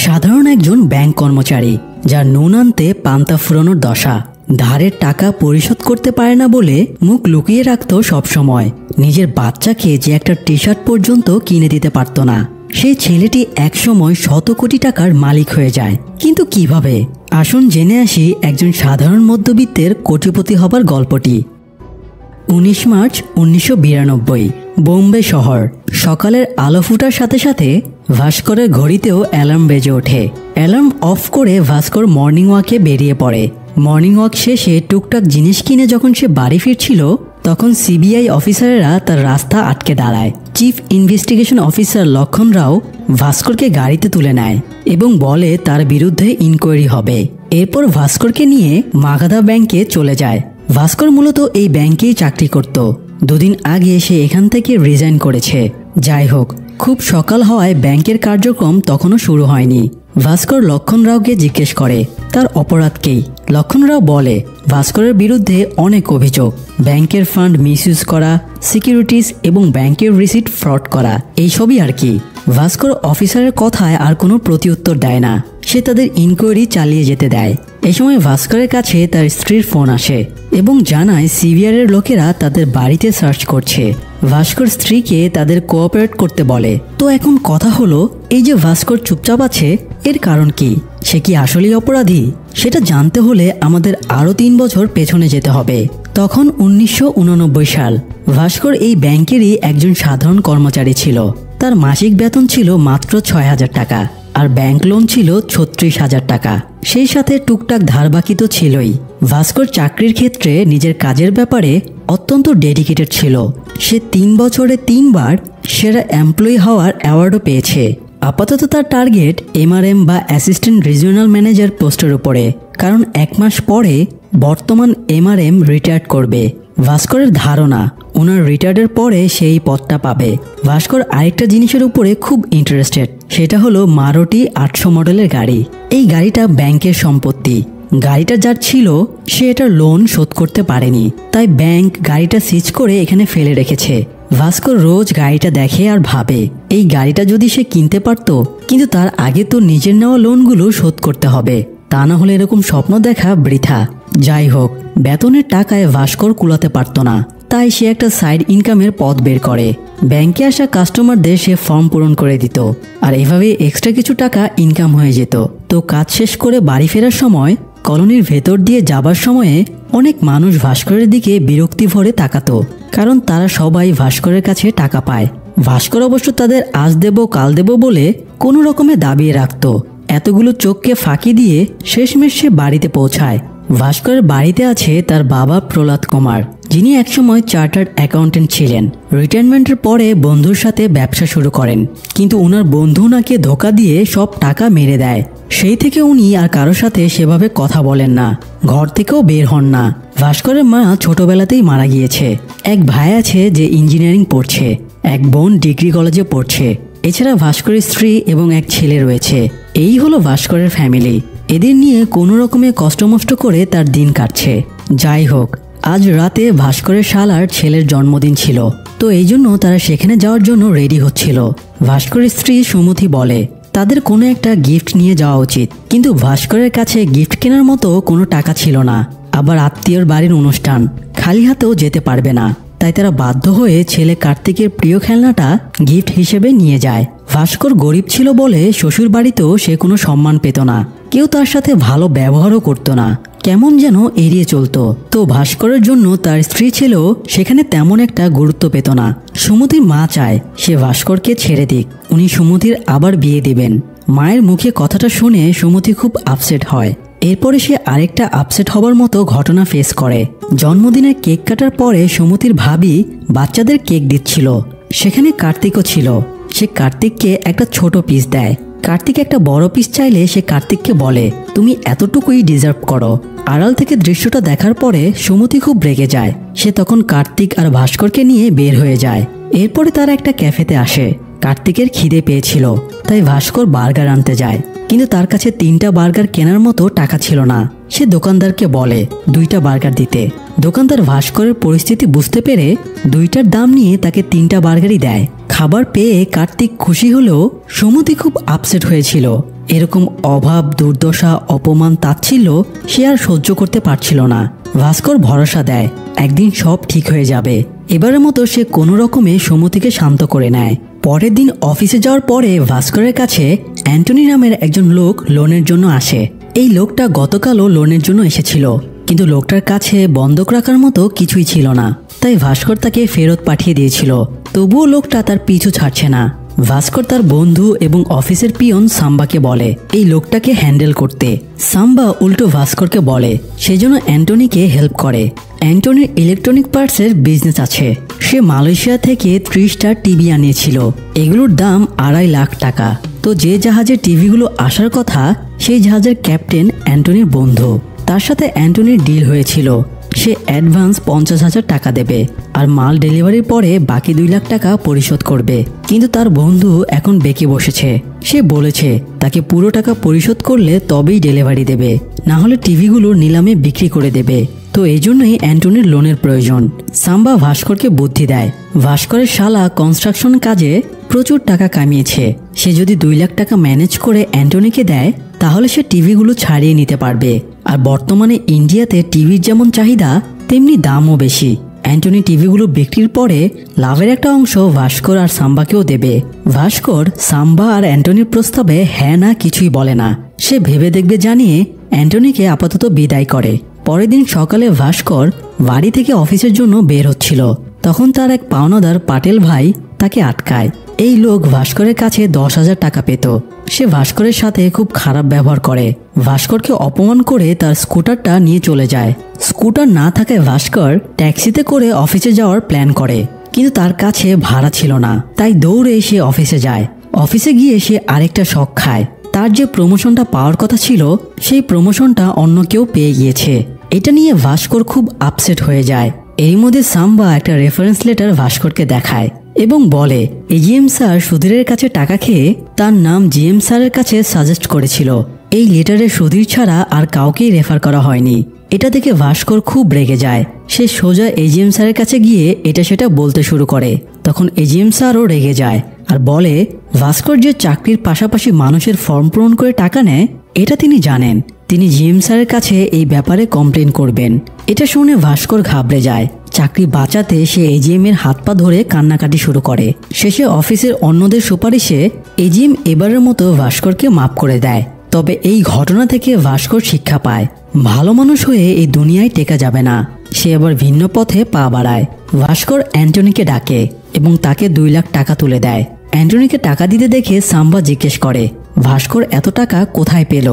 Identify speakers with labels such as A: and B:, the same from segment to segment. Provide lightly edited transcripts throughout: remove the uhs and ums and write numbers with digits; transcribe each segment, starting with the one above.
A: সাধারণ একজন ব্যাংক কর্মচারী, যার নুন আনতে পান্তা ফুরানোর দশা। ধারের টাকা পরিশোধ করতে পারে না বলে মুখ লুকিয়ে রাখত সবসময়। নিজের বাচ্চাকে যে একটা টি শার্ট পর্যন্ত কিনে দিতে পারত না। সেই ছেলেটি একসময় শত কোটি টাকার মালিক হয়ে যায়। কিন্তু কিভাবে? আসুন জেনে আসি একজন সাধারণ মধ্যবিত্তের কোটিপতি হবার গল্পটি। 19 মার্চ 1992, বোম্বে শহর। সকালের আলো ফুটার সাথে সাথে ভাস্করের ঘড়িতেও অ্যালার্ম বেজে ওঠে। অ্যালার্ম অফ করে ভাস্কর মর্নিং ওয়াকে বেরিয়ে পড়ে। মর্নিং ওয়াক শেষে টুকটাক জিনিস কিনে যখন সে বাড়ি ফিরছিল, তখন সিবিআই অফিসারেরা তার রাস্তা আটকে দাঁড়ায়। চিফ ইনভেস্টিগেশন অফিসার লক্ষণ রাও ভাস্করকে গাড়িতে তুলে নেয় এবং বলে তার বিরুদ্ধে ইনকোয়ারি হবে। এরপর ভাস্করকে নিয়ে মাগাধা ব্যাংকে চলে যায়। ভাস্কর মূলত এই ব্যাংকেই চাকরি করত। দুদিন আগে সে এখান থেকে রিজাইন করেছে। যাই হোক, খুব সকাল হওয়ায় ব্যাংকের কার্যক্রম তখনও শুরু হয়নি। ভাস্কর লক্ষণ রাওকে জিজ্ঞেস করে তার অপরাধকেই। লক্ষণ রাও বলে ভাস্করের বিরুদ্ধে অনেক অভিযোগ, ব্যাংকের ফান্ড মিসইউজ করা, সিকিউরিটিজ এবং ব্যাংকের রিসিট ফ্রড করা, এইসবই আর কি। ভাস্কর অফিসারের কথায় আর কোনো প্রতিউত্তর দেয় না। সে তাদের ইনকোয়ারি চালিয়ে যেতে দেয়। এই সময় ভাস্করের কাছে তার স্ত্রীর ফোন আসে এবং জানায় সিবিআইয়ের লোকেরা তাদের বাড়িতে সার্চ করছে। ভাস্কর স্ত্রীকে তাদের কোঅপারেট করতে বলে। তো এখন কথা হলো, এই যে ভাস্কর চুপচাপ আছে, এর কারণ কি? সে কি আসলেই অপরাধী? সেটা জানতে হলে আমাদের আরও 3 বছর পেছনে যেতে হবে। তখন 1989 সাল। ভাস্কর এই ব্যাংকেরই একজন সাধারণ কর্মচারী ছিল। তার মাসিক বেতন ছিল মাত্র 6,000 টাকা, আর ব্যাংক লোন ছিল 36,000 টাকা। সেই সাথে টুকটাক ধার বাকি তো ছিলই। ভাস্কর চাকরির ক্ষেত্রে নিজের কাজের ব্যাপারে অত্যন্ত ডেডিকেটেড ছিল। সে 3 বছরে 3 বার সেরা এমপ্লয়ি হওয়ার অ্যাওয়ার্ডও পেয়েছে। আপাতত তার টার্গেট এমআরএম বা অ্যাসিস্ট্যান্ট রিজিওনাল ম্যানেজার পোস্টের উপরে, কারণ 1 মাস পরে বর্তমান এমআরএম রিটায়ার করবে। ভাস্করের ধারণা ওনার রিটায়ার্ডের পরে সেই পদটা পাবে। ভাস্কর আরেকটা জিনিসের উপরে খুব ইন্টারেস্টেড, সেটা হলো মারুতি 800 মডেলের গাড়ি। এই গাড়িটা ব্যাংকের সম্পত্তি। গাড়িটা যার ছিল সে এটার লোন শোধ করতে পারেনি, তাই ব্যাংক গাড়িটা সিজ করে এখানে ফেলে রেখেছে। ভাস্কর রোজ গাড়িটা দেখে আর ভাবে এই গাড়িটা যদি সে কিনতে পারত, কিন্তু তার আগে তো নিজের নেওয়া লোনগুলো শোধ করতে হবে, তা না হলে এরকম স্বপ্ন দেখা বৃথা। যাই হোক, বেতনের টাকায় ভাস্কর কুলাতে পারত না, তাই সে একটা সাইড ইনকামের পথ বের করে। ব্যাংকে আসা কাস্টমারদের সে ফর্ম পূরণ করে দিত, আর এভাবে এক্সট্রা কিছু টাকা ইনকাম হয়ে যেত। তো কাজ শেষ করে বাড়ি ফেরার সময় কলোনির ভেতর দিয়ে যাবার সময়ে অনেক মানুষ ভাস্করের দিকে বিরক্তি ভরে তাকাতো, কারণ তারা সবাই ভাস্করের কাছে টাকা পায়। ভাস্কর অবশ্য তাদের আজ দেব কাল দেব বলে কোনো রকমে দাবিয়ে রাখত। এতগুলো চোখকে ফাঁকি দিয়ে শেষমেশ সে বাড়িতে পৌঁছায়। ভাস্করের বাড়িতে আছে তার বাবা প্রহ্লাদ কুমার, যিনি একসময় চার্টার্ড অ্যাকাউন্টেন্ট ছিলেন। রিটায়ারমেন্টের পরে বন্ধুর সাথে ব্যবসা শুরু করেন, কিন্তু ওনার বন্ধু ওনাকে ধোঁকা দিয়ে সব টাকা মেরে দেয়। সেই থেকে উনি আর কারোর সাথে সেভাবে কথা বলেন না, ঘর থেকেও বের হন না। ভাস্করের মা ছোটবেলাতেই মারা গিয়েছে। এক ভাই আছে যে ইঞ্জিনিয়ারিং পড়ছে, এক বোন ডিগ্রি কলেজে পড়ছে। এছাড়া ভাস্করের স্ত্রী এবং এক ছেলে রয়েছে। এই হলো ভাস্করের ফ্যামিলি। এদের নিয়ে কোনো রকমে কষ্টমষ্ট করে তার দিন কাটছে। যাই হোক, আজ রাতে ভাস্করের শালার ছেলের জন্মদিন ছিল, তো এই জন্য তারা সেখানে যাওয়ার জন্য রেডি হচ্ছিল। ভাস্করের স্ত্রী সুমতি বলে তাদের কোনো একটা গিফট নিয়ে যাওয়া উচিত, কিন্তু ভাস্করের কাছে গিফট কেনার মতো কোনো টাকা ছিল না। আবার আত্মীয়র বাড়ির অনুষ্ঠান, খালি হাতেও যেতে পারবে না। তাই তারা বাধ্য হয়ে ছেলে কার্তিকের প্রিয় খেলনাটা গিফট হিসেবে নিয়ে যায়। ভাস্কর গরিব ছিল বলে শ্বশুর বাড়িতেও সে কোনো সম্মান পেত না, কেউ তার সাথে ভালো ব্যবহারও করতো না, কেমন যেন এড়িয়ে চলতো। তো ভাস্করের জন্য তার স্ত্রী ছেলেও সেখানে তেমন একটা গুরুত্ব পেত না। সুমতির মা চায় সে ভাস্করকে ছেড়ে দিক, উনি সুমতির আবার বিয়ে দিবেন। মায়ের মুখে কথাটা শুনে সুমতি খুব আপসেট হয়। এরপরে সে আরেকটা আপসেট হবার মতো ঘটনা ফেস করে। জন্মদিনের কেক কাটার পরে সুমতির ভাবি বাচ্চাদের কেক দিচ্ছিল, সেখানে কার্তিকও ছিল। সে কার্তিককে একটা ছোট পিস দেয়। কার্তিক একটা বড় পিস চাইলে সে কার্তিককে বলে তুমি এতটুকুই ডিজার্ভ করো। আড়াল থেকে দৃশ্যটা দেখার পরে সুমতি খুব রেগে যায়। সে তখন কার্তিক আর ভাস্করকে নিয়ে বের হয়ে যায়। এরপরে তারা একটা ক্যাফেতে আসে। কার্তিকের খিদে পেয়েছিল, তাই ভাস্কর বার্গার আনতে যায়, কিন্তু তার কাছে 3টা বার্গার কেনার মতো টাকা ছিল না। সে দোকানদারকে বলে 2টা বার্গার দিতে। দোকানদার ভাস্করের পরিস্থিতি বুঝতে পেরে 2টার দাম নিয়ে তাকে 3টা বার্গারই দেয়। খাবার পেয়ে কার্তিক খুশি হলেও সুমতি খুব আপসেট হয়েছিল। এরকম অভাব, দুর্দশা, অপমান, তাচ্ছিল্য সে আর সহ্য করতে পারছিল না। ভাস্কর ভরসা দেয় একদিন সব ঠিক হয়ে যাবে। এবারের মতো সে কোনো রকমে সুমতিকে শান্ত করে নেয়। পরের দিন অফিসে যাওয়ার পরে ভাস্করের কাছে অ্যান্টনি নামের একজন লোক লোনের জন্য আসে। এই লোকটা গতকালও লোনের জন্য এসেছিল, কিন্তু লোকটার কাছে বন্ধক রাখার মতো কিছুই ছিল না, তাই ভাস্কর তাকে ফেরত পাঠিয়ে দিয়েছিল। তবুও লোকটা তার পিছু ছাড়ছে না। ভাস্কর তার বন্ধু এবং অফিসের পিয়ন সাম্বাকে বলে এই লোকটাকে হ্যান্ডেল করতে। সাম্বা উল্টো ভাস্করকে বলে সেজন্য অ্যান্টনিকে হেল্প করে। অ্যান্টনির ইলেকট্রনিক পার্টসের বিজনেস আছে। সে মালয়েশিয়া থেকে 30টা টিভি আনিয়েছিল। এগুলোর দাম 2.5 লাখ টাকা। তো যে জাহাজে টিভিগুলো আসার কথা সেই জাহাজের ক্যাপ্টেন অ্যান্টনির বন্ধু। তার সাথে অ্যান্টনির ডিল হয়েছিল সে অ্যাডভান্স 50,000 টাকা দেবে আর মাল ডেলিভারির পরে বাকি 2 লাখ টাকা পরিশোধ করবে। কিন্তু তার বন্ধু এখন বেঁকে বসেছে। সে বলেছে তাকে পুরো টাকা পরিশোধ করলে তবেই ডেলিভারি দেবে, না হলে টিভিগুলো নিলামে বিক্রি করে দেবে। তো এই জন্যই অ্যান্টনির লোনের প্রয়োজন। সাম্বা ভাস্করকে বুদ্ধি দেয়। ভাস্করের শালা কনস্ট্রাকশন কাজে প্রচুর টাকা কামিয়েছে। সে যদি 2 লাখ টাকা ম্যানেজ করে অ্যান্টনিকে দেয় তাহলে সে টিভিগুলো ছাড়িয়ে নিতে পারবে। আর বর্তমানে ইন্ডিয়াতে টিভির যেমন চাহিদা তেমনি দামও বেশি। অ্যান্টনি টিভিগুলো বিক্রির পরে লাভের একটা অংশ ভাস্কর আর সাম্বাকেও দেবে। ভাস্কর সাম্বা আর অ্যান্টনির প্রস্তাবে হ্যাঁ না কিছুই বলে না। সে ভেবে দেখবে জানিয়ে অ্যান্টনিকে আপাতত বিদায় করে। পরের দিন সকালে ভাস্কর বাড়ি থেকে অফিসের জন্য বের হচ্ছিল। তখন তার এক পাওনাদার পাটেল ভাই তাকে আটকায়। এই লোক ভাস্করের কাছে 10,000 টাকা পেত। সে ভাস্করের সাথে খুব খারাপ ব্যবহার করে। ভাস্করকে অপমান করে তার স্কুটারটা নিয়ে চলে যায়। স্কুটার না থাকায় ভাস্কর ট্যাক্সিতে করে অফিসে যাওয়ার প্ল্যান করে, কিন্তু তার কাছে ভাড়া ছিল না। তাই দৌড়ে সে অফিসে যায়। অফিসে গিয়ে সে আরেকটা শক খায়। তার যে প্রমোশনটা পাওয়ার কথা ছিল সেই প্রমোশনটা অন্য কেউ পেয়ে গিয়েছে। এটা নিয়ে ভাস্কর খুব আপসেট হয়ে যায়। এর মধ্যে সাম্বা একটা রেফারেন্স লেটার ভাস্করকে দেখায় এবং বলে এজিএম স্যার সুধীরের কাছে টাকা খেয়ে তার নাম জিএম স্যারের কাছে সাজেস্ট করেছিল। এই লেটারে সুধীর ছাড়া আর কাউকেই রেফার করা হয়নি। এটা দেখে ভাস্কর খুব রেগে যায়। সে সোজা এজিএম স্যারের কাছে গিয়ে এটা সেটা বলতে শুরু করে। তখন এজিএম স্যারও রেগে যায় আর বলে ভাস্কর যে চাকরির পাশাপাশি মানুষের ফর্ম পূরণ করে টাকা নেয় এটা তিনি জানেন। তিনি জিএম স্যারের কাছে এই ব্যাপারে কমপ্লেন করবেন। এটা শুনে ভাস্কর ঘাবড়ে যায়। চাকরি বাঁচাতে সে এজিএম এর হাত পা ধরে কান্নাকাটি শুরু করে। শেষে অফিসের অন্যদের সুপারিশে এজিএম এবারের মতো ভাস্করকে মাফ করে দেয়। তবে এই ঘটনা থেকে ভাস্কর শিক্ষা পায় ভালো মানুষ হয়ে এই দুনিয়ায় টেকা যাবে না। সে আবার ভিন্ন পথে পা বাড়ায়। ভাস্কর অ্যান্টনিকে ডাকে এবং তাকে 2 লাখ টাকা তুলে দেয়। অ্যান্টনিকে টাকা দিতে দেখে সাম্বা জিজ্ঞেস করে ভাস্কর এত টাকা কোথায় পেল।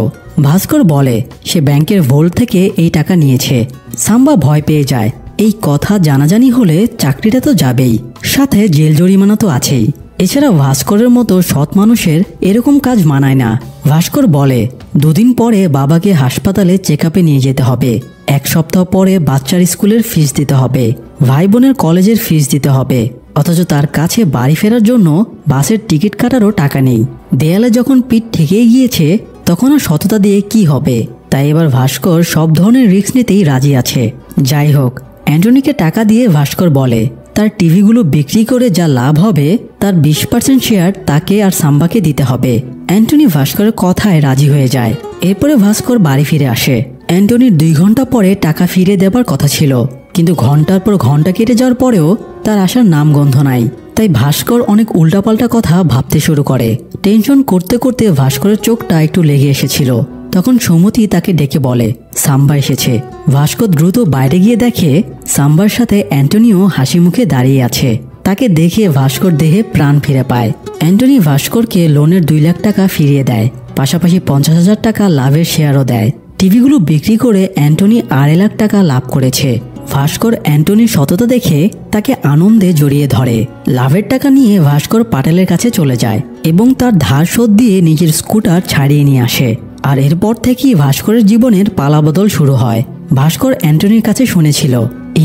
A: ভাস্কর বলে সে ব্যাংকের ভোল্ট থেকে এই টাকা নিয়েছে। সাম্বা ভয় পেয়ে যায়। এই কথা জানাজানি হলে চাকরিটা তো যাবেই, সাথে জেল জরিমানা তো আছেই। এছাড়া ভাস্করের মতো সৎ মানুষের এরকম কাজ মানায় না। ভাস্কর বলে 2 দিন পরে বাবাকে হাসপাতালে চেকআপে নিয়ে যেতে হবে। 1 সপ্তাহ পরে বাচ্চার স্কুলের ফিস দিতে হবে, ভাই বোনের কলেজের ফিস দিতে হবে। অথচ তার কাছে বাড়ি ফেরার জন্য বাসের টিকিট কাটারও টাকা নেই। দেয়ালে যখন পিঠ ঠেকেই গিয়েছে তখন আর সততা দিয়ে কি হবে। তাই এবার ভাস্কর সব ধরনের রিস্ক নিতেই রাজি আছে। যাই হোক, অ্যান্টনিকে টাকা দিয়ে ভাস্কর বলে তার টিভিগুলো বিক্রি করে যা লাভ হবে তার 20% শেয়ার তাকে আর সাম্বাকে দিতে হবে। অ্যান্টনি ভাস্করের কথায় রাজি হয়ে যায়। এরপরে ভাস্কর বাড়ি ফিরে আসে। অ্যান্টনির 2 ঘন্টা পরে টাকা ফিরে দেবার কথা ছিল, কিন্তু ঘন্টার পর ঘন্টা কেটে যাওয়ার পরেও তার আসার নামগন্ধ নাই। তাই ভাস্কর অনেক উল্টাপাল্টা কথা ভাবতে শুরু করে। টেনশন করতে করতে ভাস্করের চোখটা একটু লেগে এসেছিল। তখন সুমতি তাকে ডেকে বলে সাম্বা এসেছে। ভাস্কর দ্রুত বাইরে গিয়ে দেখে সাম্বার সাথে অ্যান্টনিও হাসি মুখে দাঁড়িয়ে আছে। তাকে দেখে ভাস্কর দেহে প্রাণ ফিরে পায়। অ্যান্টনি ভাস্করকে লোনের 2 লাখ টাকা ফিরিয়ে দেয়, পাশাপাশি 50,000 টাকা লাভের শেয়ারও দেয়। টিভিগুলো বিক্রি করে অ্যান্টনি 2.5 লাখ টাকা লাভ করেছে। ভাস্কর অ্যান্টনির সততা দেখে তাকে আনন্দে জড়িয়ে ধরে। লাভের টাকা নিয়ে ভাস্কর পাটেলের কাছে চলে যায় এবং তার ধার শোধ দিয়ে নিজের স্কুটার ছাড়িয়ে নিয়ে আসে। আর এরপর থেকেই ভাস্করের জীবনের পালাবদল শুরু হয়। ভাস্কর অ্যান্টনির কাছে শুনেছিল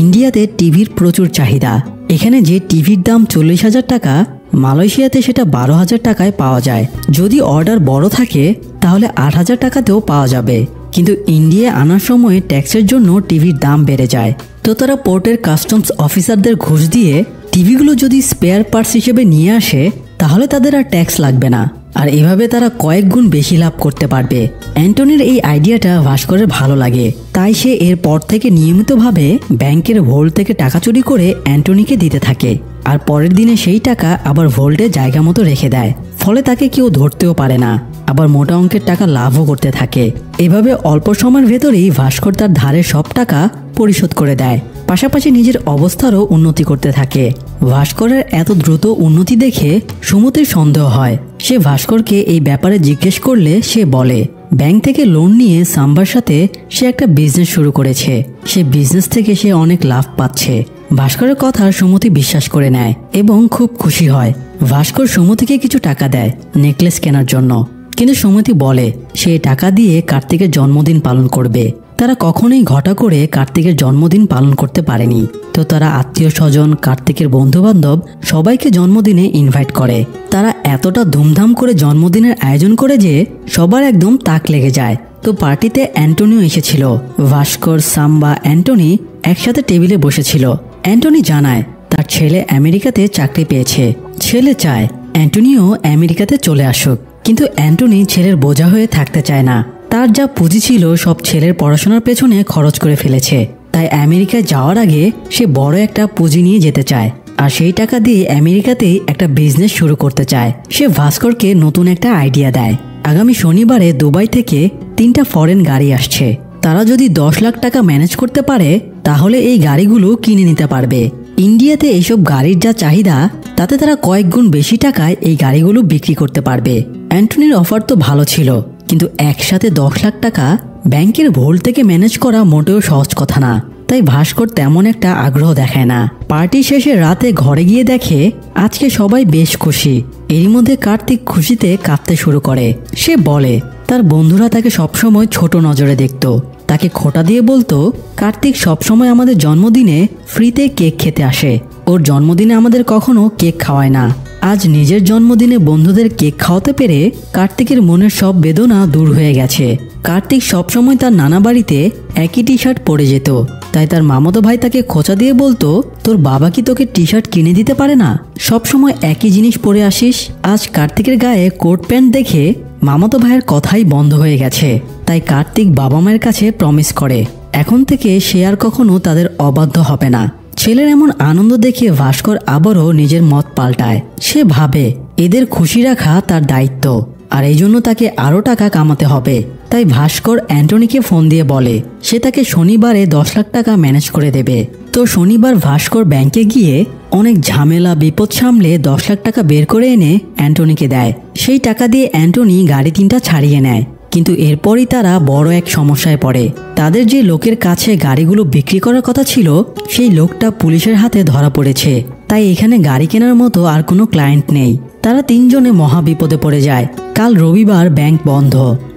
A: ইন্ডিয়াতে টিভির প্রচুর চাহিদা। এখানে যে টিভির দাম 40,000 টাকা, মালয়েশিয়াতে সেটা 12,000 টাকায় পাওয়া যায়। যদি অর্ডার বড় থাকে তাহলে 8,000 টাকাতেও পাওয়া যাবে। কিন্তু ইন্ডিয়া আনার সময় ট্যাক্সের জন্য টিভির দাম বেড়ে যায়। তো তারা পোর্টের কাস্টমস অফিসারদের ঘুষ দিয়ে টিভিগুলো যদি স্পেয়ার পার্টস হিসেবে নিয়ে আসে তাহলে তাদের আর ট্যাক্স লাগবে না। আর এভাবে তারা কয়েক গুণ বেশি লাভ করতে পারবে। অ্যান্টনির এই আইডিয়াটা ভাস্করের ভালো লাগে, তাই সে এরপর থেকে নিয়মিতভাবে ব্যাংকের ভোল্ট থেকে টাকা চুরি করে অ্যান্টনিকে দিতে থাকে। আর পরের দিনে সেই টাকা আবার ভোল্টে জায়গা মতো রেখে দেয়, ফলে তাকে কেউ ধরতেও পারে না, আবার মোটা অঙ্কের টাকা লাভও করতে থাকে। এভাবে অল্প সময়ের ভেতরেই ভাস্কর তার ধারের সব টাকা পরিশোধ করে দেয়, পাশাপাশি নিজের অবস্থারও উন্নতি করতে থাকে। ভাস্করের এত দ্রুত উন্নতি দেখে সুমতির সন্দেহ হয়। সে ভাস্করকে এই ব্যাপারে জিজ্ঞেস করলে সে বলে ব্যাংক থেকে লোন নিয়ে সাম্বার সাথে সে একটা বিজনেস শুরু করেছে, সে বিজনেস থেকে সে অনেক লাভ পাচ্ছে। ভাস্করের কথা সুমতি বিশ্বাস করে নেয় এবং খুব খুশি হয়। ভাস্কর সুমতিকে কিছু টাকা দেয় নেকলেস কেনার জন্য, কিন্তু সুমতি বলে সে টাকা দিয়ে কার্তিকের জন্মদিন পালন করবে। তারা কখনোই ঘটা করে কার্তিকের জন্মদিন পালন করতে পারেনি, তো তারা আত্মীয় স্বজন, কার্তিকের বন্ধু বান্ধব সবাইকে জন্মদিনে ইনভাইট করে। তারা এতটা ধুমধাম করে জন্মদিনের আয়োজন করে যে সবার একদম তাক লেগে যায়। তো পার্টিতে অ্যান্টনিও এসেছিল। ভাস্কর, সাম্বা, অ্যান্টনি একসাথে টেবিলে বসেছিল। অ্যান্টনি জানায় তার ছেলে আমেরিকাতে চাকরি পেয়েছে। ছেলে চায় অ্যান্টনিও আমেরিকাতে চলে আসুক, কিন্তু অ্যান্টনি ছেলের বোঝা হয়ে থাকতে চায় না। তার যা পুঁজি ছিল সব ছেলের পড়াশোনার পেছনে খরচ করে ফেলেছে, তাই আমেরিকায় যাওয়ার আগে সে বড় একটা পুঁজি নিয়ে যেতে চায়, আর সেই টাকা দিয়ে আমেরিকাতেই একটা বিজনেস শুরু করতে চায়। সে ভাস্করকে নতুন একটা আইডিয়া দেয়। আগামী শনিবারে দুবাই থেকে 3টা ফরেন গাড়ি আসছে, তারা যদি 10 লাখ টাকা ম্যানেজ করতে পারে তাহলে এই গাড়িগুলো কিনে নিতে পারবে। ইন্ডিয়াতে এইসব গাড়ির যা চাহিদা তাতে তারা কয়েক গুণ বেশি টাকায় এই গাড়িগুলো বিক্রি করতে পারবে। অ্যান্টনির অফার তো ভালো ছিল, কিন্তু একসাথে 10 লাখ টাকা ব্যাংকের ভোল্ট থেকে ম্যানেজ করা মোটেও সহজ কথা না, তাই ভাস্কর তেমন একটা আগ্রহ দেখায় না। পার্টি শেষে রাতে ঘরে গিয়ে দেখে আজকে সবাই বেশ খুশি। এরই মধ্যে কার্তিক খুশিতে কাঁদতে শুরু করে। সে বলে তার বন্ধুরা তাকে সবসময় ছোট নজরে দেখত, তাকে খোঁটা দিয়ে বলতো কার্তিক সবসময় আমাদের জন্মদিনে ফ্রিতে কেক খেতে আসে, ওর জন্মদিনে আমাদের কখনো কেক খাওয়ায় না। আজ নিজের জন্মদিনে বন্ধুদের কেক খাওয়াতে পেরে কার্তিকের মনের সব বেদনা দূর হয়ে গেছে। কার্তিক সবসময় তার নানা বাড়িতে একই টি শার্ট পরে যেত, তাই তার মামাতো ভাই তাকে খোঁচা দিয়ে বলতো তোর বাবা কি তোকে টি শার্ট কিনে দিতে পারে না, সবসময় একই জিনিস পরে আসিস। আজ কার্তিকের গায়ে কোট প্যান্ট দেখে মামাতো ভাইয়ের কথাই বন্ধ হয়ে গেছে, তাই কার্তিক বাবা মায়ের কাছে প্রমিস করে এখন থেকে সে আর কখনো তাদের অবাধ্য হবে না। ছেলের এমন আনন্দ দেখে ভাস্কর আবারও নিজের মত পাল্টায়। সে ভাবে এদের খুশি রাখা তার দায়িত্ব, আর এই জন্য তাকে আরো টাকা কামাতে হবে। তাই ভাস্কর অ্যান্টনিকে ফোন দিয়ে বলে সে তাকে শনিবারে 10 লাখ টাকা ম্যানেজ করে দেবে। তো শনিবার ভাস্কর ব্যাংকে গিয়ে অনেক ঝামেলা বিপদ সামলে 10 লাখ টাকা বের করে এনে অ্যান্টনিকে দেয়। সেই টাকা দিয়ে অ্যান্টনি গাড়ি 3টা ছাড়িয়ে নেয়, কিন্তু এরপরই তারা বড় এক সমস্যায় পড়ে। তাদের যে লোকের কাছে গাড়িগুলো বিক্রি করার কথা ছিল সেই লোকটা পুলিশের হাতে ধরা পড়েছে, তাই এখানে গাড়ি কেনার মতো আর কোনো ক্লায়েন্ট নেই। তারা 3 জনে মহা বিপদে পড়ে যায়। কাল রবিবার ব্যাংক বন্ধ,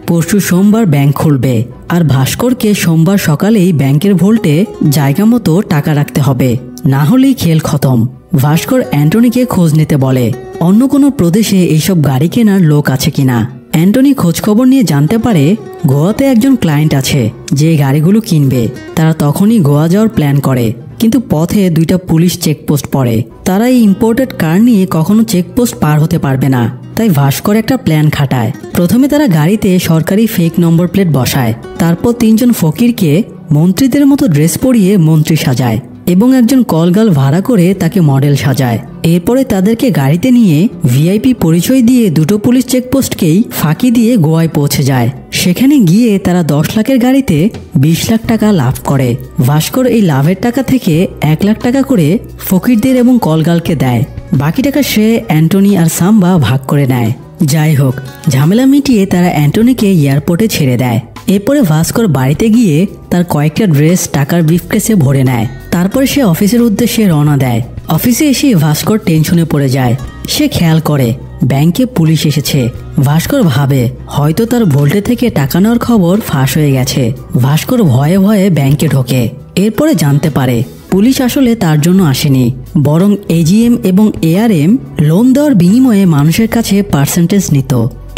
A: পরশু সোমবার ব্যাংক খুলবে, আর ভাস্করকে সোমবার সকালেই ব্যাংকের ভোল্টে জায়গা মতো টাকা রাখতে হবে, না হলেই খেল খতম। ভাস্কর অ্যান্টনিকে খোঁজ নিতে বলে অন্য কোনো প্রদেশে এইসব গাড়ি কেনার লোক আছে কিনা। অ্যান্টনি খোঁজখবর নিয়ে জানতে পারে গোয়াতে একজন ক্লায়েন্ট আছে যে গাড়িগুলো কিনবে। তারা তখনই গোয়া যাওয়ার প্ল্যান করে, কিন্তু পথে 2টা পুলিশ চেকপোস্ট পড়ে। তারা এই ইম্পোর্টেড কার নিয়ে কখনো চেকপোস্ট পার হতে পারবে না, তাই ভাস্কর একটা প্ল্যান খাটায়। প্রথমে তারা গাড়িতে সরকারি ফেক নম্বর প্লেট বসায়, তারপর 3 জন ফকিরকে মন্ত্রীদের মতো ড্রেস পরিয়ে মন্ত্রী সাজায় এবং একজন কলগাল ভাড়া করে তাকে মডেল সাজায়। এরপরে তাদেরকে গাড়িতে নিয়ে ভিআইপি পরিচয় দিয়ে 2টো পুলিশ চেকপোস্টকেই ফাঁকি দিয়ে গোয়ায় পৌঁছে যায়। সেখানে গিয়ে তারা 10 লাখের গাড়িতে 20 লাখ টাকা লাভ করে। ভাস্কর এই লাভের টাকা থেকে 1 লাখ টাকা করে ফকিরদের এবং কলগালকে দেয়, বাকি টাকা সে, অ্যান্টনি আর সাম্বা ভাগ করে নেয়। যাই হোক, ঝামেলা মিটিয়ে তারা অ্যান্টনিকে এয়ারপোর্টে ছেড়ে দেয়। এরপরে ভাস্কর বাড়িতে গিয়ে তার কয়েকটা ড্রেস টাকার ব্রিফকেসে ভরে নেয়। তারপরে সে অফিসের উদ্দেশ্যে রওনা দেয়। অফিসে এসে ভাস্কর টেনশনে পড়ে যায়। সে খেয়াল করে ব্যাংকে পুলিশ এসেছে। ভাস্কর ভাবে হয়তো তার ভোল্টে থেকে টাকা নেওয়ার খবর ফাঁস হয়ে গেছে। ভাস্কর ভয়ে ভয়ে ব্যাংকে ঢোকে। এরপরে জানতে পারে পুলিশ আসলে তার জন্য আসেনি, বরং এজিএম এবং এআরএম লোন দেওয়ার বিনিময়ে মানুষের কাছে পার্সেন্টেজ নিত।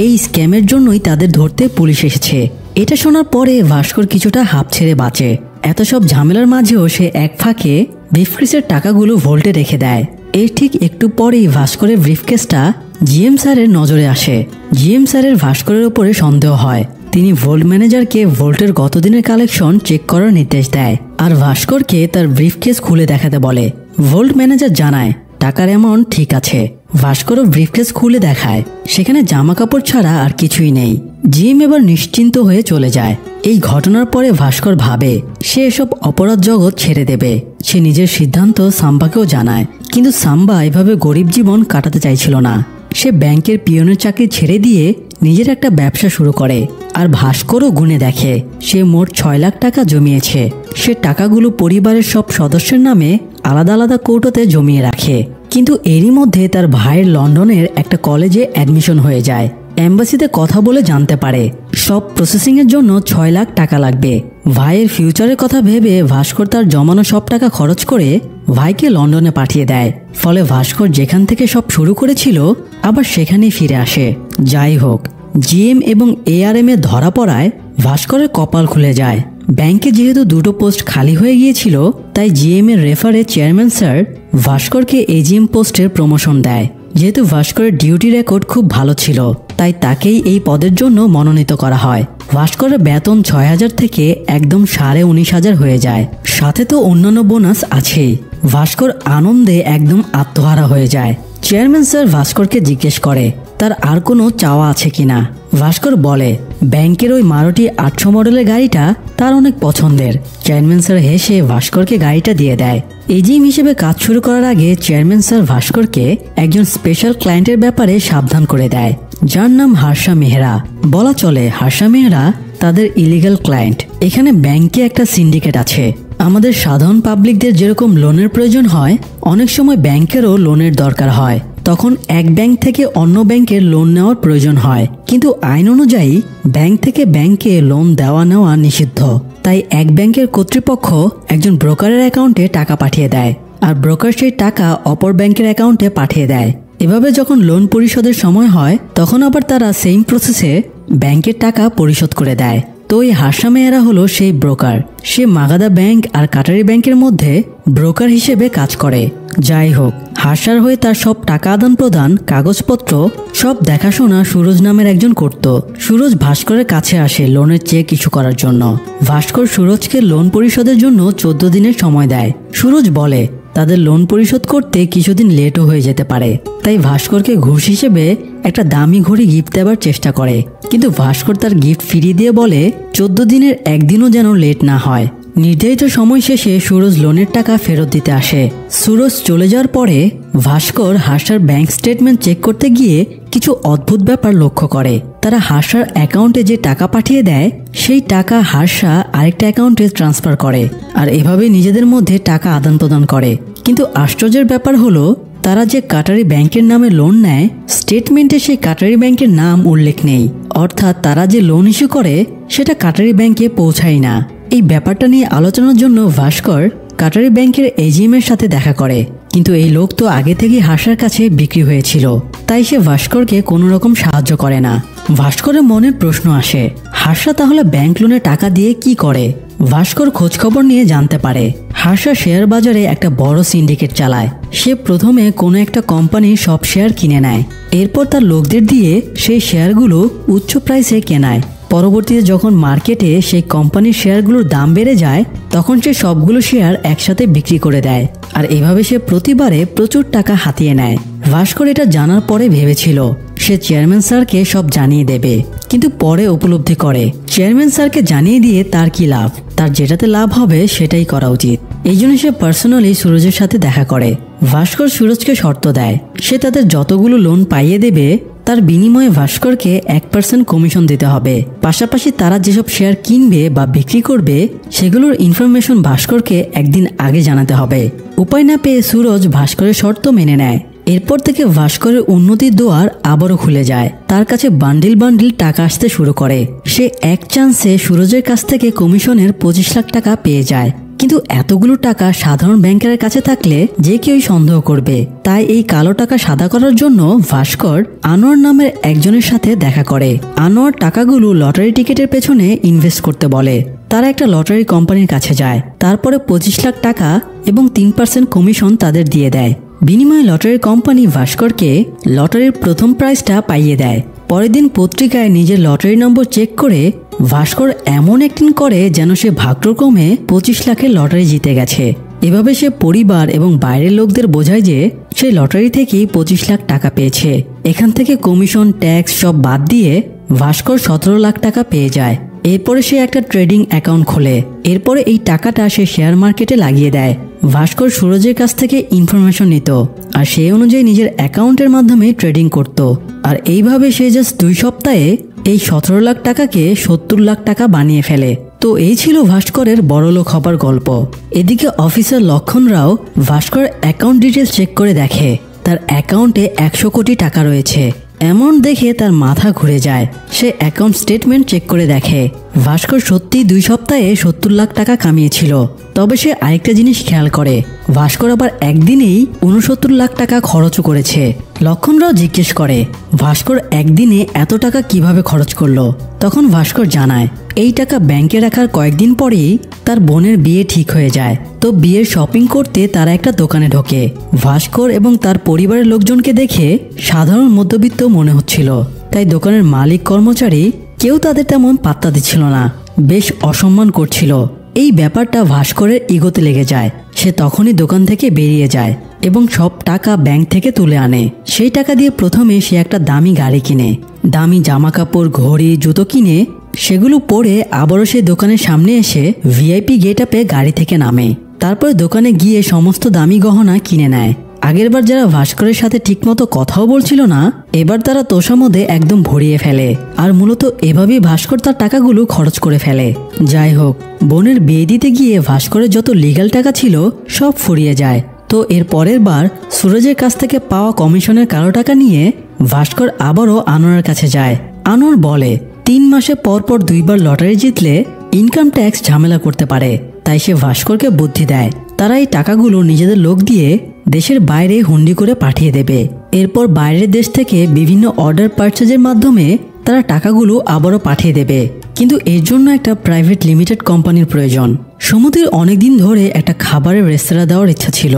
A: এই স্ক্যামের জন্যই তাদের ধরতে পুলিশ এসেছে। এটা শোনার পরে ভাস্কর কিছুটা হাঁপ ছেড়ে বাঁচে। এত সব ঝামেলার মাঝেও সে এক ফাঁকে ব্রিফকেসের টাকাগুলো ভোল্টে রেখে দেয়। এর ঠিক একটু পরেই ভাস্করের ব্রিফকেসটা জিএম স্যারের নজরে আসে। জিএম স্যারের ভাস্করের উপরে সন্দেহ হয়। তিনি ভোল্ট ম্যানেজারকে ভোল্টের গতদিনের কালেকশন চেক করার নির্দেশ দেয় আর ভাস্করকে তার ব্রিফকেস খুলে দেখাতে বলে। ভোল্ট ম্যানেজার জানায় টাকার অ্যামাউন্ট ঠিক আছে। ভাস্করও ব্রিফকেস খুলে দেখায় সেখানে জামা কাপড় ছাড়া আর কিছুই নেই। জিএম এবার নিশ্চিন্ত হয়ে চলে যায়। এই ঘটনার পরে ভাস্কর ভাবে সে এসব অপরাধ জগৎ ছেড়ে দেবে। সে নিজের সিদ্ধান্ত সাম্বাকেও জানায়, কিন্তু সাম্বা এভাবে গরিব জীবন কাটাতে চাইছিল না। সে ব্যাংকের পিয়নের চাকরি ছেড়ে দিয়ে নিজের একটা ব্যবসা শুরু করে। আর ভাস্করও গুনে দেখে সে মোট 6 লাখ টাকা জমিয়েছে। সে টাকাগুলো পরিবারের সব সদস্যের নামে আলাদা আলাদা কৌটোতে জমিয়ে রাখে। কিন্তু এরই মধ্যে তার ভাইয়ের লন্ডনের একটা কলেজে অ্যাডমিশন হয়ে যায়। এম্বাসিতে কথা বলে জানতে পারে সব প্রসেসিং এর জন্য 6 লাখ টাকা লাগবে। ভাইয়ের ফিউচারের কথা ভেবে ভাস্কর তার জমানো সব টাকা খরচ করে ভাইকে লন্ডনে পাঠিয়ে দেয়। ফলে ভাস্কর যেখান থেকে সব শুরু করেছিল আবার সেখানেই ফিরে আসে। যাই হোক, জিএম এবং এআরএম এ ধরা পড়ায় ভাস্করের কপাল খুলে যায়। ব্যাংকে যেহেতু দুটো পোস্ট খালি হয়ে গিয়েছিল, তাই জিএম এর রেফারে চেয়ারম্যান স্যার ভাস্করকে এজিএম পোস্টের প্রমোশন দেয়। যেহেতু ভাস্করের ডিউটি রেকর্ড খুব ভালো ছিল, তাই তাকেই এই পদের জন্য মনোনীত করা হয়। ভাস্করের বেতন 6,000 থেকে একদম 19,500 হয়ে যায়। সাথে তো অন্যান্য বোনাস আছেই। ভাস্কর আনন্দে একদম আত্মহারা হয়ে যায়। চেয়ারম্যান স্যার ভাস্করকে জিজ্ঞেস করে তার আর কোনো চাওয়া আছে কিনা। ভাস্কর বলে ব্যাংকের ওই মারুতি 800 মডেলের গাড়িটা তার অনেক পছন্দের। চেয়ারম্যান স্যার হেসে ভাস্করকে গাড়িটা দিয়ে দেয়। এজিএম হিসেবে কাজ শুরু করার আগে চেয়ারম্যান স্যার ভাস্করকে একজন স্পেশাল ক্লায়েন্টের ব্যাপারে সাবধান করে দেয়, যার নাম হর্ষা মেহরা। বলা চলে হর্ষা মেহরা তাদের ইলিগাল ক্লায়েন্ট। এখানে ব্যাংকে একটা সিন্ডিকেট আছে। আমাদের সাধারণ পাবলিকদের যেরকম লোনের প্রয়োজন হয়, অনেক সময় ব্যাংকেরও লোনের দরকার হয়। তখন এক ব্যাংক থেকে অন্য ব্যাংকের লোন নেওয়ার প্রয়োজন হয়, কিন্তু আইন অনুযায়ী ব্যাংক থেকে ব্যাংকে লোন দেওয়া নেওয়া নিষিদ্ধ। তাই এক ব্যাংকের কর্তৃপক্ষ একজন ব্রোকারের অ্যাকাউন্টে টাকা পাঠিয়ে দেয়, আর ব্রোকার সেই টাকা অপর ব্যাংকের অ্যাকাউন্টে পাঠিয়ে দেয়। এভাবে যখন লোন পরিশোধের সময় হয়, তখন আবার তারা সেম প্রসেসে ব্যাংকের টাকা পরিশোধ করে দেয়। তো এই হর্ষা মেহরা হলো সেই ব্রোকার। সে মাগাদা ব্যাংক আর কাটারি ব্যাংকের মধ্যে ব্রোকার হিসেবে কাজ করে। যাই হোক, হর্ষার হয়ে তার সব টাকা আদান প্রদান, কাগজপত্র সব দেখাশোনা সুরজ নামের একজন করত। সুরজ ভাস্করের কাছে আসে লোনের চেক ইস্যু করার জন্য। ভাস্কর সুরজকে লোন পরিশোধের জন্য 14 দিনের সময় দেয়। সুরজ বলে তাদের লোন পরিশোধ করতে কিছুদিন লেটও হয়ে যেতে পারে, তাই ভাস্করকে ঘুষ হিসেবে একটা দামি ঘড়ি গিফট দেওয়ার চেষ্টা করে। কিন্তু ভাস্কর তার গিফট ফিরিয়ে দিয়ে বলে 14 দিনের একদিনও যেন লেট না হয়। নির্ধারিত সময় শেষে সুরজ লোনের টাকা ফেরত দিতে আসে। সুরজ চলে যাওয়ার পরে ভাস্কর হর্ষার ব্যাংক স্টেটমেন্ট চেক করতে গিয়ে কিছু অদ্ভুত ব্যাপার লক্ষ্য করে। তারা হর্ষার অ্যাকাউন্টে যে টাকা পাঠিয়ে দেয়, সেই টাকা হর্ষা আরেকটা অ্যাকাউন্টে ট্রান্সফার করে, আর এভাবে নিজেদের মধ্যে টাকা আদান প্রদান করে। কিন্তু আশ্চর্যের ব্যাপার হলো, তারা যে কাটারি ব্যাংকের নামে লোন নেয়, স্টেটমেন্টে সেই কাটারি ব্যাংকের নাম উল্লেখ নেই। অর্থাৎ তারা যে লোন ইস্যু করে সেটা কাটারি ব্যাংকে পৌঁছায় না। এই ব্যাপারটা নিয়ে আলোচনার জন্য ভাস্কর কাটারি ব্যাংকের এজিএম এর সাথে দেখা করে, কিন্তু এই লোক তো আগে থেকেই হর্ষার কাছে বিক্রি হয়েছিল, তাই সে ভাস্করকে কোনো রকম সাহায্য করে না। ভাস্করের মনের প্রশ্ন আসে, হর্ষা তাহলে ব্যাংক লোনে টাকা দিয়ে কি করে? ভাস্কর খোঁজখবর নিয়ে জানতে পারে হর্ষা শেয়ার বাজারে একটা বড় সিন্ডিকেট চালায়। সে প্রথমে কোনো একটা কোম্পানির সব শেয়ার কিনে নেয়, এরপর তার লোকদের দিয়ে সেই শেয়ারগুলো উচ্চ প্রাইসে কেনায়। পরবর্তীতে যখন মার্কেটে সেই কোম্পানির শেয়ারগুলোর দাম বেড়ে যায়, তখন সে সবগুলো শেয়ার একসাথে বিক্রি করে দেয়, আর এভাবে সে প্রতিবারে প্রচুর টাকা হাতিয়ে নেয়। ভাস্কর এটা জানার পরে ভেবেছিল সে চেয়ারম্যান স্যারকে সব জানিয়ে দেবে, কিন্তু পরে উপলব্ধি করে চেয়ারম্যান স্যারকে জানিয়ে দিয়ে তার কি লাভ। তার যেটাতে লাভ হবে সেটাই করা উচিত। এই জন্য সে পার্সোনালি সুরজের সাথে দেখা করে। ভাস্কর সুরজকে শর্ত দেয় সে তাদের যতগুলো লোন পাইয়ে দেবে, তার বিনিময়ে ভাস্করকে 1% কমিশন দিতে হবে। পাশাপাশি তারা যেসব শেয়ার কিনবে বা বিক্রি করবে, সেগুলোর ইনফরমেশন ভাস্করকে একদিন আগে জানাতে হবে। উপায় না পেয়ে সুরজ ভাস্করের শর্ত মেনে নেয়। এরপর থেকে ভাস্করের উন্নতির দুয়ার আবারও খুলে যায়। তার কাছে বান্ডিল বান্ডিল টাকা আসতে শুরু করে। সে এক চান্সে সুরজের কাছ থেকে কমিশনের 25 লাখ টাকা পেয়ে যায়। কিন্তু এতগুলো টাকা সাধারণ ব্যাংকারের কাছে থাকলে যে কেউই সন্দেহ করবে। তাই এই কালো টাকা সাদা করার জন্য ভাস্কর আনোয়ার নামের একজনের সাথে দেখা করে। আনোয়ার টাকাগুলো লটারি টিকিটের পেছনে ইনভেস্ট করতে বলে। তারা একটা লটারি কোম্পানির কাছে যায়, তারপরে 25 লাখ টাকা এবং 3% কমিশন তাদের দিয়ে দেয়। বিনিময়ে লটারির কোম্পানি ভাস্করকে লটারির প্রথম প্রাইজটা পাইয়ে দেয়। পরের দিন পত্রিকায় নিজের লটারি নম্বর চেক করে ভাস্কর এমন অ্যাক্টিং করে যেন সে ভাগ্যক্রমে 25 লাখের লটারি জিতে গেছে। এভাবে সে পরিবার এবং বাইরের লোকদের বোঝায় যে সে লটারি থেকেই 25 লাখ টাকা পেয়েছে। এখান থেকে কমিশন, ট্যাক্স সব বাদ দিয়ে ভাস্কর 17 লাখ টাকা পেয়ে যায়। এরপরে সে একটা ট্রেডিং অ্যাকাউন্ট খোলে। এরপরে এই টাকাটা সে শেয়ার মার্কেটে লাগিয়ে দেয়। ভাস্কর সুরজের কাছ থেকে ইনফরমেশন নিত আর সেই অনুযায়ী নিজের অ্যাকাউন্টের মাধ্যমে ট্রেডিং করত। আর এইভাবে সে জাস্ট 2 সপ্তাহে এই 17 লাখ টাকাকে 70 লাখ টাকা বানিয়ে ফেলে। তো এই ছিল ভাস্করের বড়লোক হবার গল্প। এদিকে অফিসার লক্ষণ রাও ভাস্কর অ্যাকাউন্ট ডিটেলস চেক করে দেখে তার অ্যাকাউন্টে 100 কোটি টাকা রয়েছে। এমন দেখে তার মাথা ঘুরে যায়। সে অ্যাকাউন্ট স্টেটমেন্ট চেক করে দেখে ভাস্কর সত্যি 2 সপ্তাহে 70 লাখ টাকা কামিয়েছিল। তবে সে আরেকটা জিনিস খেয়াল করে, ভাস্কর আবার একদিনেই 69 লাখ টাকা খরচও করেছে। লক্ষণরাও জিজ্ঞেস করে ভাস্কর একদিনে এত টাকা কিভাবে খরচ করলো। তখন ভাস্কর জানায় এই টাকা ব্যাংকে রাখার কয়েকদিন পরেই তার বোনের বিয়ে ঠিক হয়ে যায়। তো বিয়ের শপিং করতে তারা একটা দোকানে ঢোকে। ভাস্কর এবং তার পরিবারের লোকজনকে দেখে সাধারণ মধ্যবিত্ত মনে হচ্ছিল, তাই দোকানের মালিক কর্মচারী কেউ তাদের তেমন পাত্তা দিচ্ছিল না, বেশ অসম্মান করছিল। এই ব্যাপারটা ভাস্করের ইগোতে লেগে যায়। সে তখনই দোকান থেকে বেরিয়ে যায় এবং সব টাকা ব্যাংক থেকে তুলে আনে। সেই টাকা দিয়ে প্রথমে সে একটা দামি গাড়ি কিনে, দামি জামা কাপড়, ঘড়ি, জুতো কিনে সেগুলো পরে আবারও সে দোকানের সামনে এসে ভিআইপি গেট আপে গাড়ি থেকে নামে। তারপরে দোকানে গিয়ে সমস্ত দামি গহনা কিনে নেয়। আগেরবার যারা ভাস্করের সাথে ঠিকমতো কথাও বলছিল না, এবার তারা তোষামোদে একদম ভরিয়ে ফেলে। আর মূলত এভাবেই ভাস্কর তার টাকাগুলো খরচ করে ফেলে। যাই হোক, বোনের বিয়ে দিতে গিয়ে ভাস্করের যত লিগ্যাল টাকা ছিল সব ফুরিয়ে যায়। তো এর পরের বার সুরজের কাছ থেকে পাওয়া কমিশনের কালো টাকা নিয়ে ভাস্কর আবারও আনোয়ারের কাছে যায়। আনোয়ার বলে 3 মাসে পরপর 2 বার লটারি জিতলে ইনকাম ট্যাক্স ঝামেলা করতে পারে। তাই সে ভাস্করকে বুদ্ধি দেয় তারা এই টাকাগুলো নিজেদের লোক দিয়ে দেশের বাইরে হুন্ডি করে পাঠিয়ে দেবে। এরপর বাইরের দেশ থেকে বিভিন্ন অর্ডার পারচেজের মাধ্যমে তারা টাকাগুলো আবারও পাঠিয়ে দেবে। কিন্তু এর জন্য একটা প্রাইভেট লিমিটেড কোম্পানির প্রয়োজন। সুমতির অনেকদিন ধরে একটা খাবারের রেস্তোরাঁ দেওয়ার ইচ্ছা ছিল।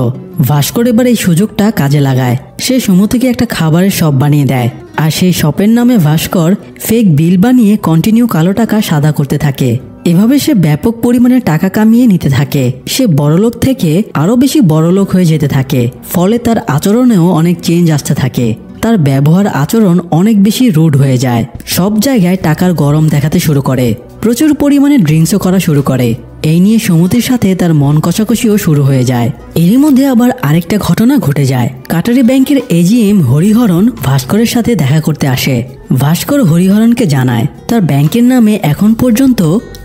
A: ভাস্কর এবার এই সুযোগটা কাজে লাগায়। সে সুমতিকে একটা খাবারের শপ বানিয়ে দেয় আর সেই শপের নামে ভাস্কর ফেক বিল বানিয়ে কন্টিনিউ কালো টাকা সাদা করতে থাকে। এভাবে সে ব্যাপক পরিমাণে টাকা কামিয়ে নিতে থাকে। সে বড়লোক থেকে আরো বেশি বড়লোক হয়ে যেতে থাকে। ফলে তার আচরণেও অনেক চেঞ্জ আসতে থাকে। তার ব্যবহার আচরণ অনেক বেশি রুড হয়ে যায়। সব জায়গায় টাকার গরম দেখাতে শুরু করে। প্রচুর পরিমাণে ড্রিঙ্কসও করা শুরু করে। এই নিয়ে সুমতির সাথে তার মন কষাকষিও শুরু হয়ে যায়। এরই মধ্যে আবার আরেকটা ঘটনা ঘটে যায়। কাটারি ব্যাংকের এজিএম হরিহরন ভাস্করের সাথে দেখা করতে আসে। ভাস্কর হরিহরনকে জানায় তার ব্যাংকের নামে এখন পর্যন্ত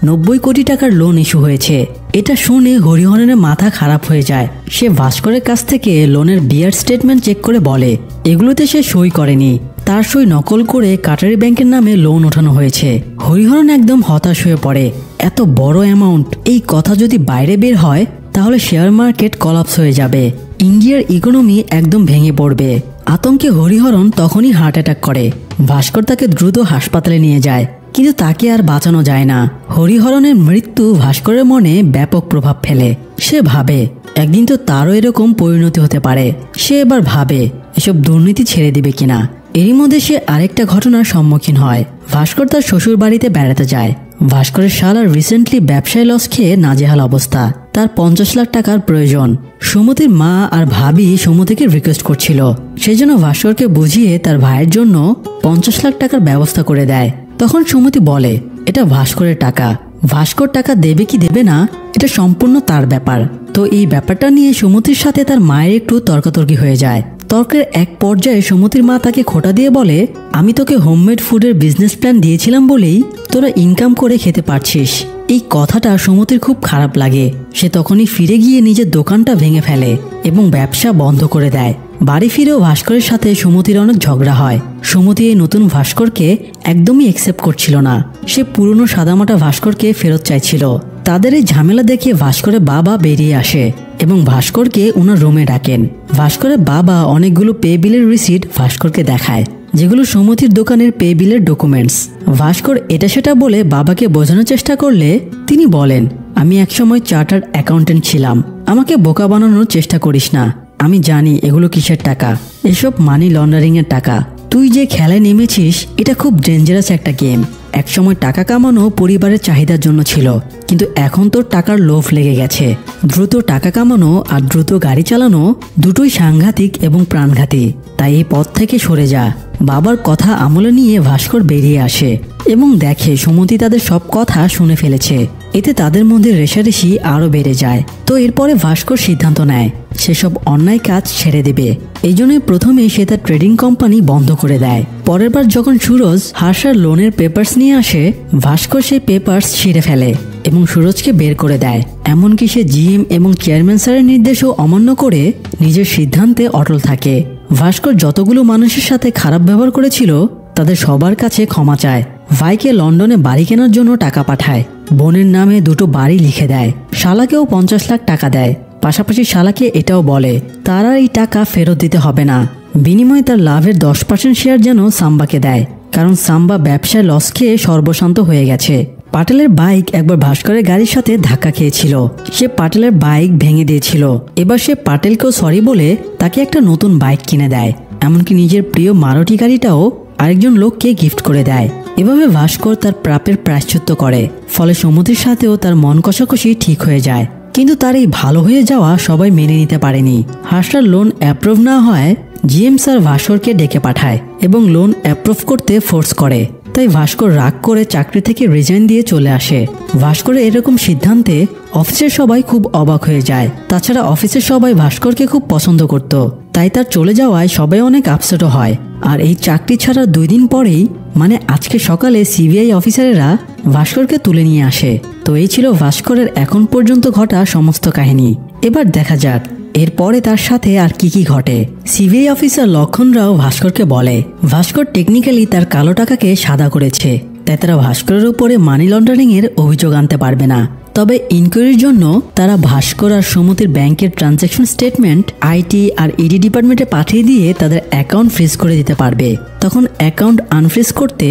A: 90 কোটি টাকার লোন ইস্যু হয়েছে। এটা শুনে হরিহরনের মাথা খারাপ হয়ে যায়। সে ভাস্করের কাছ থেকে লোনের বিয়ার স্টেটমেন্ট চেক করে বলে এগুলোতে সে সই করেনি, তার সই নকল করে কাটারি ব্যাংকের নামে লোন ওঠানো হয়েছে। হরিহরন একদম হতাশ হয়ে পড়ে। এত বড় অ্যামাউন্ট, এই কথা যদি বাইরে বের হয় তাহলে শেয়ার মার্কেট কলাপস হয়ে যাবে, ইন্ডিয়ার ইকোনমি একদম ভেঙে পড়বে। আতঙ্কে হরিহরন তখনই হার্ট অ্যাটাক করে। ভাস্কর তাকে দ্রুত হাসপাতালে নিয়ে যায়, কিন্তু তাকে আর বাঁচানো যায় না। হরিহরনের মৃত্যু ভাস্করের মনে ব্যাপক প্রভাব ফেলে। সে ভাবে একদিন তো তারও এরকম পরিণতি হতে পারে। সে এবার ভাবে এসব দুর্নীতি ছেড়ে দিবে কিনা। এরই মধ্যে সে আরেকটা ঘটনার সম্মুখীন হয়। ভাস্কর তার শ্বশুর বাড়িতে বেড়াতে যায়। ভাস্করের শালার রিসেন্টলি ব্যবসায় লস খেয়ে নাজেহাল অবস্থা। তার 50 লাখ টাকার প্রয়োজন। সুমতির মা আর ভাবি সুমতিকে রিকোয়েস্ট করছিল, সেজন্য ভাস্করকে বুঝিয়ে তার ভাইয়ের জন্য 50 লাখ টাকার ব্যবস্থা করে দেয়। তখন সুমতি বলে এটা ভাস্করের টাকা, ভাস্কর টাকা দেবে কি দেবে না এটা সম্পূর্ণ তার ব্যাপার। তো এই ব্যাপারটা নিয়ে সুমতির সাথে তার মায়ের একটু তর্কাতর্কি হয়ে যায়। তর্কের এক পর্যায়ে সুমতির মা তাকে খোঁটা দিয়ে বলে আমি তোকে হোমমেড ফুডের বিজনেস প্ল্যান দিয়েছিলাম বলেই তোরা ইনকাম করে খেতে পারছিস। এই কথাটা সুমতির খুব খারাপ লাগে। সে তখনই ফিরে গিয়ে নিজের দোকানটা ভেঙে ফেলে এবং ব্যবসা বন্ধ করে দেয়। বাড়ি ফিরেও ভাস্করের সাথে সুমতির অনেক ঝগড়া হয়। সুমতি এই নতুন ভাস্করকে একদমই অ্যাকসেপ্ট করছিল না। সে পুরনো সাদামাটা ভাস্করকে ফেরত চাইছিল। তাদের এই ঝামেলা দেখে ভাস্করের বাবা বেরিয়ে আসে এবং ভাস্করকে ওনার রুমে ডাকেন। ভাস্করের বাবা অনেকগুলো পে বিলের রিসিট ভাস্করকে দেখায়, যেগুলো সুমতির দোকানের পে বিলের ডকুমেন্টস। ভাস্কর এটা সেটা বলে বাবাকে বোঝানোর চেষ্টা করলে তিনি বলেন আমি একসময় চার্টার্ড অ্যাকাউন্টেন্ট ছিলাম, আমাকে বোকা বানানোর চেষ্টা করিস না। আমি জানি এগুলো কিসের টাকা, এসব মানি লন্ডারিং এর টাকা। তুই যে খেলায় নেমেছিস এটা খুব ডেঞ্জারাস একটা গেম। একসময় টাকা কামানো পরিবারের চাহিদার জন্য ছিল, কিন্তু এখন তোর টাকার লোভ লেগে গেছে। দ্রুত টাকা কামানো আর দ্রুত গাড়ি চালানো দুটোই সাংঘাতিক এবং প্রাণঘাতী, তাই এই পথ থেকে সরে যা। বাবার কথা আমলে নিয়ে ভাস্কর বেরিয়ে আসে এবং দেখে সুমতি তাদের সব কথা শুনে ফেলেছে। এতে তাদের মধ্যে রেষারেষি আরো বেড়ে যায়। তো এরপরে ভাস্কর সিদ্ধান্ত নেয় সেসব অন্যায় কাজ ছেড়ে দেবে। এই জন্যই প্রথমে সে তার ট্রেডিং কোম্পানি বন্ধ করে দেয়। পরের বার যখন সুরজ হার্ষার লোনের পেপার্স নিয়ে আসে, ভাস্কর সেই পেপার্স ছিঁড়ে ফেলে এবং সুরজকে বের করে দেয়। এমনকি সে জিএম এবং চেয়ারম্যান স্যারের নির্দেশও অমান্য করে নিজের সিদ্ধান্তে অটল থাকে। ভাস্কর যতগুলো মানুষের সাথে খারাপ ব্যবহার করেছিল তাদের সবার কাছে ক্ষমা চায়। ভাইকে লন্ডনে বাড়ি কেনার জন্য টাকা পাঠায়, বোনের নামে 2টো বাড়ি লিখে দেয়, শালাকেও 50 লাখ টাকা দেয়। পাশাপাশি শালাকে এটাও বলে তার আর এই টাকা ফেরত দিতে হবে না, বিনিময়ে তার লাভের 10% শেয়ার যেন সাম্বাকে দেয়, কারণ সাম্বা ব্যবসায় লস খেয়ে সর্বশান্ত হয়ে গেছে। পাটেলের বাইক একবার ভাস্করের গাড়ির সাথে ধাক্কা খেয়েছিল, সে পাটেলের বাইক ভেঙে দিয়েছিল। এবার সে পাটেলকেও সরি বলে তাকে একটা নতুন বাইক কিনে দেয়, এমনকি নিজের প্রিয় মারুতি গাড়িটাও আরেকজন লোককে গিফট করে দেয়। এভাবে ভাস্কর তার প্রাপের প্রায়শ্চিত্ত করে, ফলে সুমতির সাথেও তার মন কষাকষি ঠিক হয়ে যায়। কিন্তু তার এই ভালো হয়ে যাওয়া সবাই মেনে নিতে পারেনি। হার্ষার লোন অ্যাপ্রুভ না হয় জিএম স্যার ভাস্করকে ডেকে পাঠায় এবং লোন অ্যাপ্রুভ করতে ফোর্স করে। তাই ভাস্কর রাগ করে চাকরি থেকে রিজাইন দিয়ে চলে আসে। ভাস্করের এরকম সিদ্ধান্তে অফিসের সবাই খুব অবাক হয়ে যায়। তাছাড়া অফিসের সবাই ভাস্করকে খুব পছন্দ করত, তাই তার চলে যাওয়ায় সবাই অনেক আপসেটও হয়। আর এই চাকরি ছাড়ার 2 দিন পরেই, মানে আজকে সকালে সিবিআই অফিসারেরা ভাস্করকে তুলে নিয়ে আসে। তো এই ছিল ভাস্করের এখন পর্যন্ত ঘটা সমস্ত কাহিনী। এবার দেখা যাক এরপরে তার সাথে আর কি কি ঘটে। সিবিআই অফিসার লক্ষণ রাও ভাস্করকে বলে ভাস্কর টেকনিক্যালি তার কালো টাকাকে সাদা করেছে, তাই তারা ভাস্করের উপরে মানি লন্ডারিং এর অভিযোগ আনতে পারবে না। তবে ইনকোয়ারির জন্য তারা ভাস্কর আর সুমতির ব্যাংকের ট্রানজ্যাকশন স্টেটমেন্ট আইটি আর ইডি ডিপার্টমেন্টে পাঠিয়ে দিয়ে তাদের অ্যাকাউন্ট ফ্রিজ করে দিতে পারবে। তখন অ্যাকাউন্ট আনফ্রিজ করতে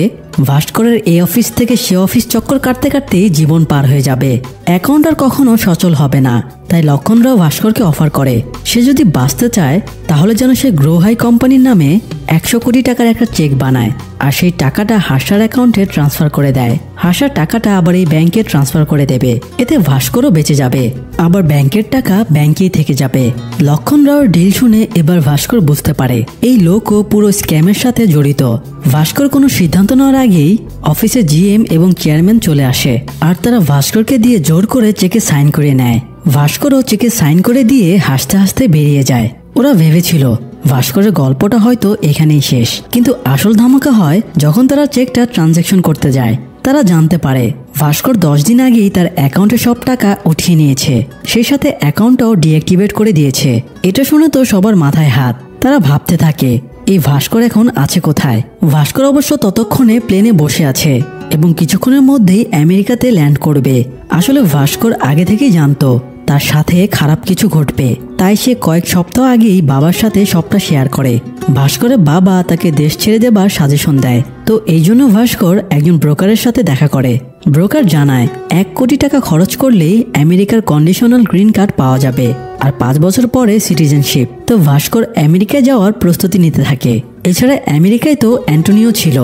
A: ভাস্করের এই অফিস থেকে সে অফিস চক্কর কাটতে কাটতেই জীবন পার হয়ে যাবে। অ্যাকাউন্ট আর কখনো সচল হবে না। তাই লক্ষণরাও ভাস্করকে অফার করে সে যদি বাঁচতে চায় তাহলে যেন সে গ্রো হাই কোম্পানির নামে 100 কোটি টাকার একটা চেক বানায় আর সেই টাকাটা হার্ষার অ্যাকাউন্টে ট্রান্সফার করে দেয়। হার্ষার টাকাটা আবার এই ব্যাংকে ট্রান্সফার করে দেবে, এতে ভাস্করও বেঁচে যাবে, আবার ব্যাংকের টাকা ব্যাংকেই থেকে যাবে। লক্ষণ রাওয়ের ডিল শুনে এবার ভাস্কর বুঝতে পারে এই লোকও পুরো স্ক্যামের সাথে জড়িত। ভাস্কর কোনো সিদ্ধান্ত নেওয়ার আগেই অফিসে জিএম এবং চেয়ারম্যান চলে আসে আর তারা ভাস্করকে দিয়ে জোর করে চেকে সাইন করে নেয়। ভাস্করও চেকে সাইন করে দিয়ে হাসতে হাসতে বেরিয়ে যায়। ওরা ভেবেছিল ভাস্করের গল্পটা হয়তো এখানেই শেষ, কিন্তু আসল ধামাকা হয় যখন তারা চেকটা ট্রানজ্যাকশন করতে যায়। তারা জানতে পারে ভাস্কর 10 দিন আগেই তার অ্যাকাউন্টে সব টাকা উঠিয়ে নিয়েছে, সেই সাথে অ্যাকাউন্টটাও ডিঅ্যাক্টিভেট করে দিয়েছে। এটা শুনে তো সবার মাথায় হাত। তারা ভাবতে থাকে এই ভাস্কর এখন আছে কোথায়। ভাস্কর অবশ্য ততক্ষণে প্লেনে বসে আছে এবং কিছুক্ষণের মধ্যেই আমেরিকাতে ল্যান্ড করবে। আসলে ভাস্কর আগে থেকেই জানতো তার সাথে খারাপ কিছু ঘটবে, তাই সে কয়েক সপ্তাহ আগেই বাবার সাথে সবটা শেয়ার করে। ভাস্করের বাবা তাকে দেশ ছেড়ে দেবার সাজেশন দেয়। তো এই জন্য ভাস্কর একজন ব্রোকারের সাথে দেখা করে। ব্রোকার জানায় 1 কোটি টাকা খরচ করলেই আমেরিকার কন্ডিশনাল গ্রিন কার্ড পাওয়া যাবে আর 5 বছর পরে সিটিজেনশিপ। তো ভাস্কর আমেরিকায় যাওয়ার প্রস্তুতি নিতে থাকে। এছাড়া আমেরিকায় তো অ্যান্টোনিও ছিল।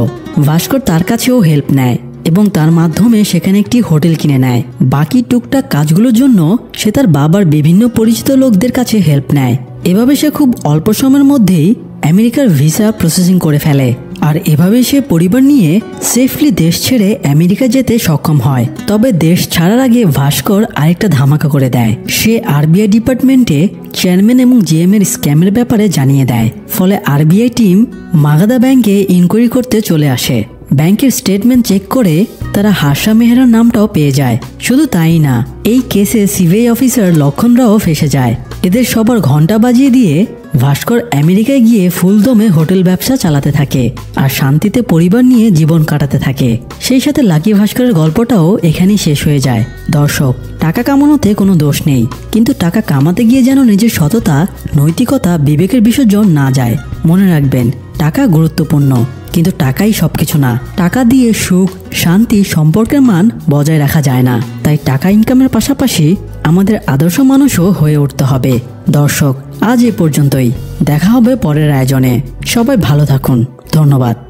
A: ভাস্কর তার কাছেও হেল্প নেয় এবং তার মাধ্যমে সেখানে একটি হোটেল কিনে নেয়। বাকি টুকটাক কাজগুলোর জন্য সে তার বাবার বিভিন্ন পরিচিত লোকদের কাছে হেল্প নেয়। এভাবে সে খুব অল্প সময়ের মধ্যেই আমেরিকার ভিসা প্রসেসিং করে ফেলে আর এভাবে সে পরিবার নিয়ে সেফলি দেশ ছেড়ে আমেরিকা যেতে সক্ষম হয়। তবে দেশ ছাড়ার আগে ভাস্কর আরেকটা ধামাকা করে দেয়। সে আরবিআই ডিপার্টমেন্টে চেয়ারম্যান এবং জিএম এর স্ক্যামের ব্যাপারে জানিয়ে দেয়। ফলে আরবিআই টিম মাগাদা ব্যাংকে ইনকোয়ারি করতে চলে আসে। ব্যাংকের স্টেটমেন্ট চেক করে তারা হার্ষা মেহরার নামটাও পেয়ে যায়। শুধু তাই না, এই কেসে সিবিআই অফিসার লক্ষণ রাও ফেসে যায়। এদের সবার ঘন্টা বাজিয়ে দিয়ে ভাস্কর আমেরিকায় গিয়ে ফুলদমে হোটেল ব্যবসা চালাতে থাকে আর শান্তিতে পরিবার নিয়ে জীবন কাটাতে থাকে। সেই সাথে লাকি ভাস্করের গল্পটাও এখানেই শেষ হয়ে যায়। দর্শক, টাকা কামানোতে কোনো দোষ নেই, কিন্তু টাকা কামাতে গিয়ে যেন নিজের সততা, নৈতিকতা, বিবেকের বিসর্জন না যায়। মনে রাখবেন, টাকা গুরুত্বপূর্ণ, কিন্তু টাকাই সবকিছু না। টাকা দিয়ে সুখ, শান্তি, সম্পর্কের মান বজায় রাখা যায় না। তাই টাকা ইনকামের পাশাপাশি আমাদের আদর্শ মানুষও হয়ে উঠতে হবে। দর্শক, আজ এ পর্যন্তই। দেখা হবে পরের আয়োজনে। সবাই ভালো থাকুন। ধন্যবাদ।